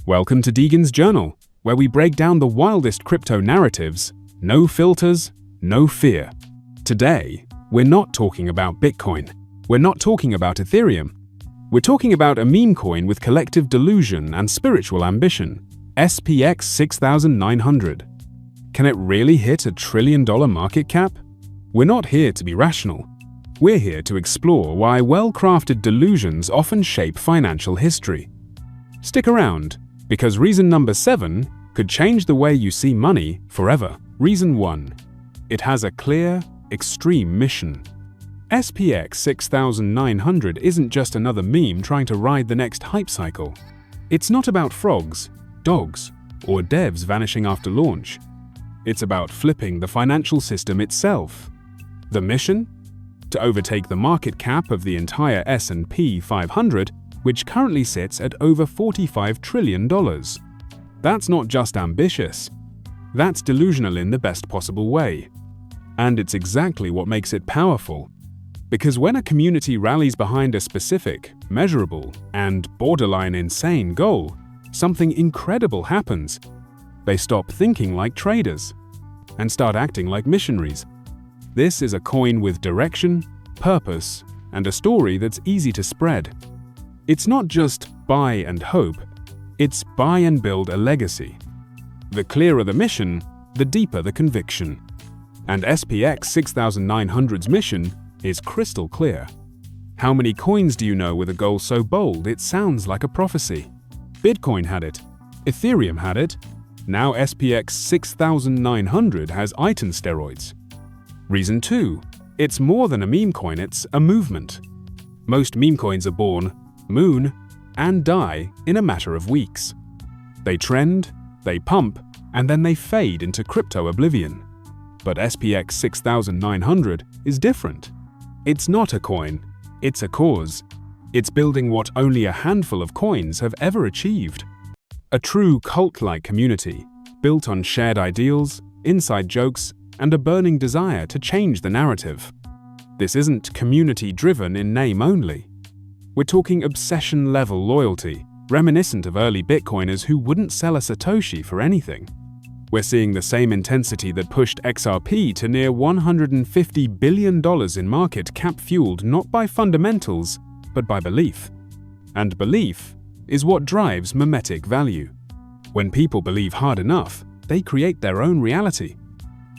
Welcome to Deegan's Journal, where we break down the wildest crypto narratives, no filters, no fear. Today, we're not talking about Bitcoin. We're not talking about Ethereum. We're talking about a meme coin with collective delusion and spiritual ambition, SPX6900. Can it really hit $1 trillion market cap? We're not here to be rational. We're here to explore why well-crafted delusions often shape financial history. Stick around, because reason number 7 could change the way you see money forever. Reason 1. It has a clear, extreme mission. SPX6900 isn't just another meme trying to ride the next hype cycle. It's not about frogs, dogs, or devs vanishing after launch. It's about flipping the financial system itself. The mission? To overtake the market cap of the entire S&P 500, which currently sits at over $45 trillion. That's not just ambitious. That's delusional in the best possible way. And it's exactly what makes it powerful. Because when a community rallies behind a specific, measurable, and borderline insane goal, something incredible happens. They stop thinking like traders and start acting like missionaries. This is a coin with direction, purpose, and a story that's easy to spread. It's not just buy and hope, it's buy and build a legacy. The clearer the mission, the deeper the conviction. And SPX6900's mission is crystal clear. How many coins do you know with a goal so bold it sounds like a prophecy? Bitcoin had it, Ethereum had it, now SPX6900 has item steroids. Reason 2. It's more than a meme coin, it's a movement. Most meme coins are born, moon, and die in a matter of weeks. They trend, they pump, and then they fade into crypto oblivion. But SPX6900 is different. It's not a coin, it's a cause. It's building what only a handful of coins have ever achieved. A true cult-like community, built on shared ideals, inside jokes, and a burning desire to change the narrative. This isn't community-driven in name only. We're talking obsession-level loyalty, reminiscent of early Bitcoiners who wouldn't sell a Satoshi for anything. We're seeing the same intensity that pushed XRP to near $150 billion in market cap, fueled not by fundamentals, but by belief. And belief is what drives memetic value. When people believe hard enough, they create their own reality.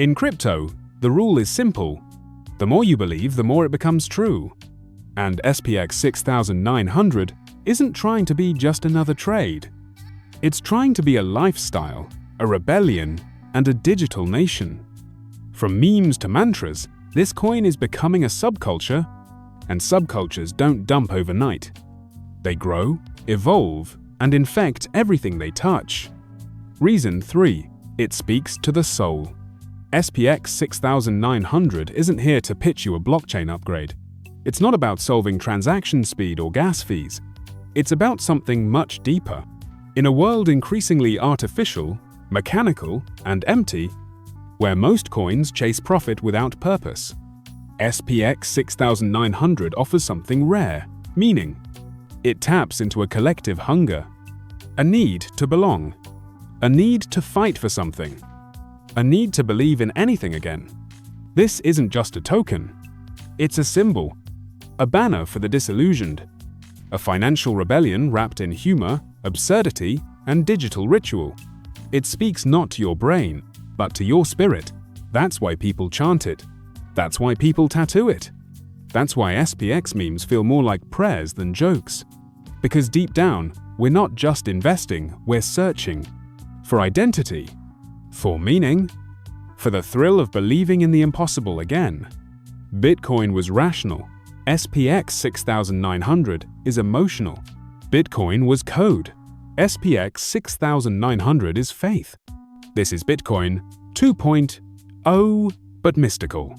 In crypto, the rule is simple. The more you believe, the more it becomes true. And SPX6900 isn't trying to be just another trade. It's trying to be a lifestyle, a rebellion, and a digital nation. From memes to mantras, this coin is becoming a subculture, and subcultures don't dump overnight. They grow, evolve, and infect everything they touch. Reason 3. It speaks to the soul. SPX6900 isn't here to pitch you a blockchain upgrade. It's not about solving transaction speed or gas fees. It's about something much deeper. In a world increasingly artificial, mechanical, and empty, where most coins chase profit without purpose, SPX6900 offers something rare, meaning. It taps into a collective hunger, a need to belong, a need to fight for something, a need to believe in anything again. This isn't just a token. It's a symbol, a banner for the disillusioned, a financial rebellion wrapped in humor, absurdity, and digital ritual. It speaks not to your brain, but to your spirit. That's why people chant it. That's why people tattoo it. That's why SPX memes feel more like prayers than jokes. Because deep down, we're not just investing, we're searching. For identity. For meaning. For the thrill of believing in the impossible again. Bitcoin was rational. SPX6900 is emotional. Bitcoin was code. SPX6900 is faith. This is Bitcoin 2.0, but mystical.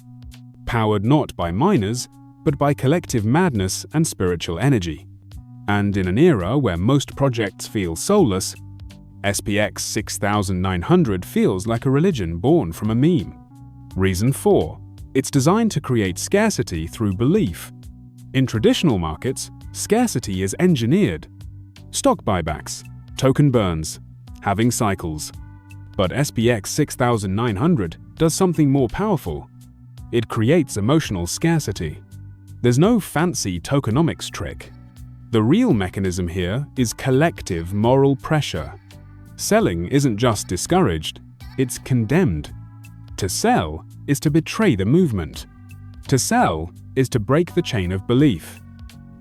Powered not by miners, but by collective madness and spiritual energy. And in an era where most projects feel soulless, SPX6900 feels like a religion born from a meme. Reason 4. It's designed to create scarcity through belief. In traditional markets, scarcity is engineered. Stock buybacks, token burns, halving cycles. But SPX6900 does something more powerful. It creates emotional scarcity. There's no fancy tokenomics trick. The real mechanism here is collective moral pressure. Selling isn't just discouraged, it's condemned. To sell is to betray the movement. To sell is to break the chain of belief.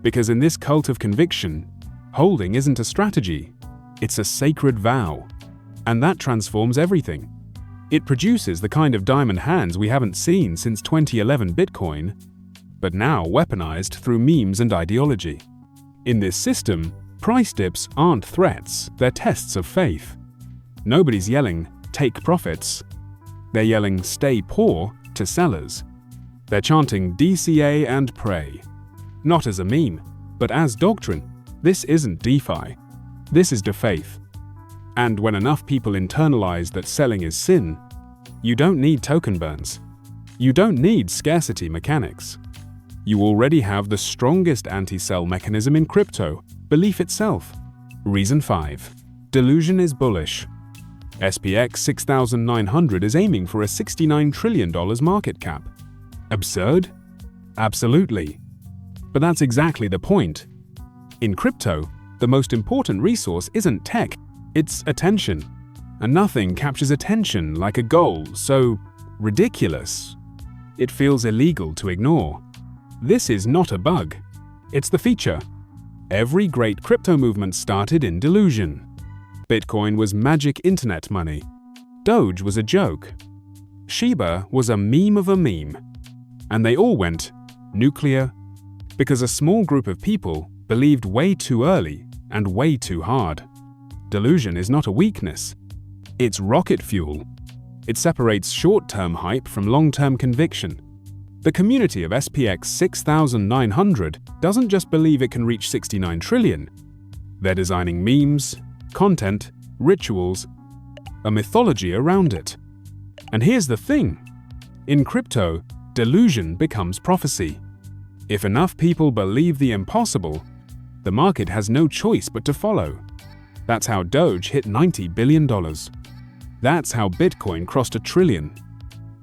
Because in this cult of conviction, holding isn't a strategy, it's a sacred vow. And that transforms everything. It produces the kind of diamond hands we haven't seen since 2011 Bitcoin, but now weaponized through memes and ideology. In this system, price dips aren't threats, they're tests of faith. Nobody's yelling, "Take profits." They're yelling, "Stay poor," to sellers. They're chanting DCA and pray. Not as a meme, but as doctrine. This isn't DeFi. This is defaith. And when enough people internalize that selling is sin, you don't need token burns. You don't need scarcity mechanics. You already have the strongest anti-sell mechanism in crypto, belief itself. Reason 5. Delusion is bullish. SPX6900 is aiming for a $69 trillion market cap. Absurd? Absolutely. But that's exactly the point. In crypto, the most important resource isn't tech, it's attention. And nothing captures attention like a goal so ridiculous. It feels illegal to ignore. This is not a bug. It's the feature. Every great crypto movement started in delusion. Bitcoin was magic internet money. Doge was a joke. Shiba was a meme of a meme. And they all went nuclear because a small group of people believed way too early and way too hard. Delusion is not a weakness. It's rocket fuel. It separates short-term hype from long-term conviction. The community of SPX6900 doesn't just believe it can reach 69 trillion. They're designing memes, content, rituals, a mythology around it. And here's the thing. In crypto, delusion becomes prophecy. If enough people believe the impossible, the market has no choice but to follow. That's how Doge hit $90 billion. That's how Bitcoin crossed $1 trillion.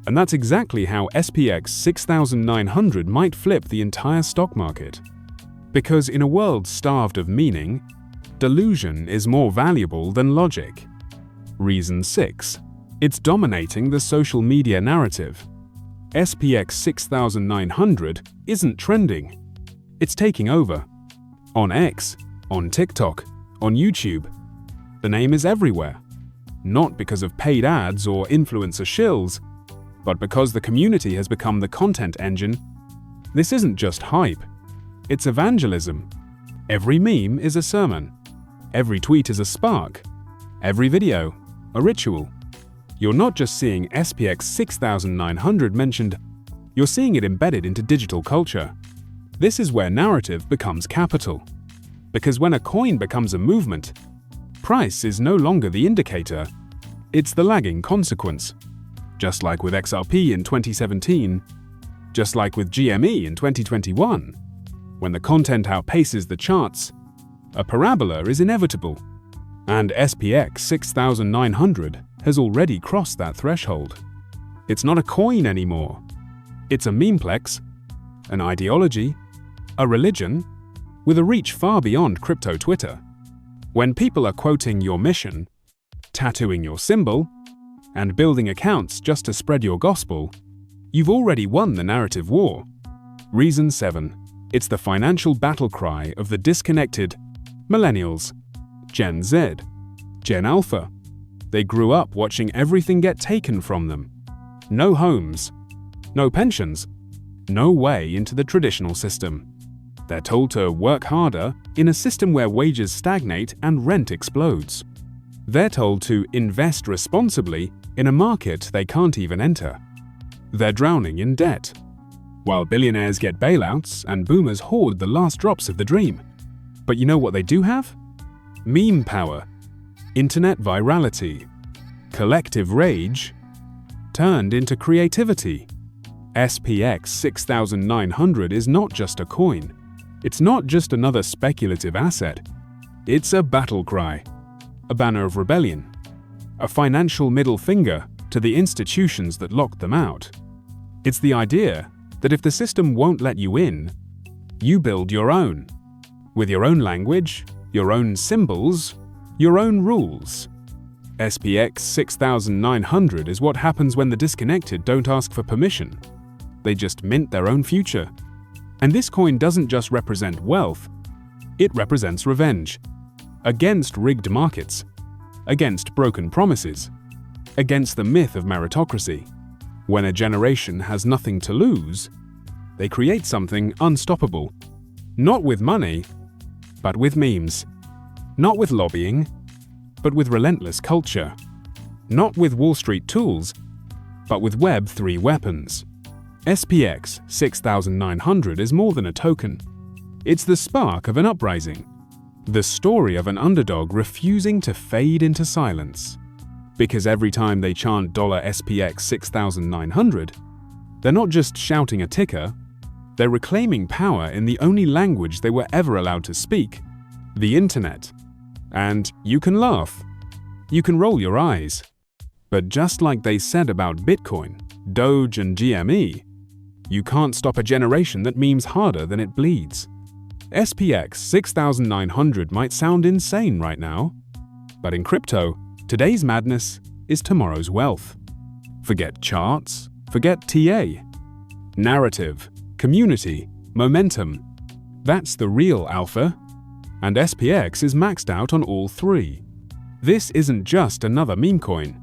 And that's exactly how SPX6900 might flip the entire stock market. Because in a world starved of meaning, delusion is more valuable than logic. Reason 6. It's dominating the social media narrative. SPX6900 isn't trending. It's taking over. On X, on TikTok, on YouTube. The name is everywhere. Not because of paid ads or influencer shills, but because the community has become the content engine. This isn't just hype. It's evangelism. Every meme is a sermon. Every tweet is a spark. Every video, a ritual. You're not just seeing SPX6900 mentioned, you're seeing it embedded into digital culture. This is where narrative becomes capital. Because when a coin becomes a movement, price is no longer the indicator, it's the lagging consequence. Just like with XRP in 2017, just like with GME in 2021. When the content outpaces the charts, a parabola is inevitable. And SPX6900 has already crossed that threshold. It's not a coin anymore. It's a memeplex, an ideology, a religion, with a reach far beyond crypto Twitter. When people are quoting your mission, tattooing your symbol, and building accounts just to spread your gospel, you've already won the narrative war. Reason 7. It's the financial battle cry of the disconnected millennials, Gen Z, Gen Alpha. They grew up watching everything get taken from them. No homes, no pensions, no way into the traditional system. They're told to work harder in a system where wages stagnate and rent explodes. They're told to invest responsibly in a market they can't even enter. They're drowning in debt, while billionaires get bailouts and boomers hoard the last drops of the dream. But you know what they do have? Meme power, internet virality, collective rage, turned into creativity. SPX6900 is not just a coin. It's not just another speculative asset. It's a battle cry. a banner of rebellion, a financial middle finger to the institutions that locked them out. It's the idea that if the system won't let you in, you build your own, with your own language, your own symbols, your own rules. SPX6900 is what happens when the disconnected don't ask for permission. They just mint their own future. And this coin doesn't just represent wealth, it represents revenge. Against rigged markets, against broken promises, against the myth of meritocracy. When a generation has nothing to lose, they create something unstoppable. Not with money, but with memes. Not with lobbying, but with relentless culture. Not with Wall Street tools, but with Web3 weapons. SPX6900 is more than a token. It's the spark of an uprising. The story of an underdog refusing to fade into silence. Because every time they chant $SPX6900, they're not just shouting a ticker, they're reclaiming power in the only language they were ever allowed to speak, the internet. And you can laugh. You can roll your eyes. But just like they said about Bitcoin, Doge and GME, you can't stop a generation that memes harder than it bleeds. SPX6900 might sound insane right now, but in crypto, today's madness is tomorrow's wealth. Forget charts, forget TA. Narrative, community, momentum. That's the real alpha. And SPX is maxed out on all three. This isn't just another meme coin.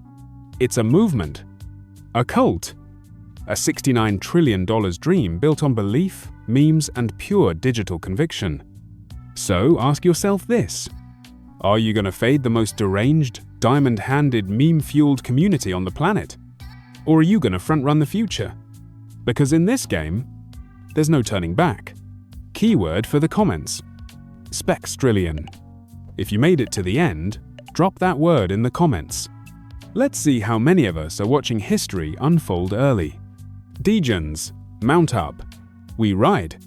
It's a movement, a cult, a $69 trillion dream built on belief, memes, and pure digital conviction. So ask yourself this: are you going to fade the most deranged, diamond-handed, meme-fueled community on the planet? Or are you going to front-run the future? Because in this game, there's no turning back. Keyword for the comments: SPXTRILLION. If you made it to the end, drop that word in the comments. Let's see how many of us are watching history unfold early. Degens, mount up. We ride.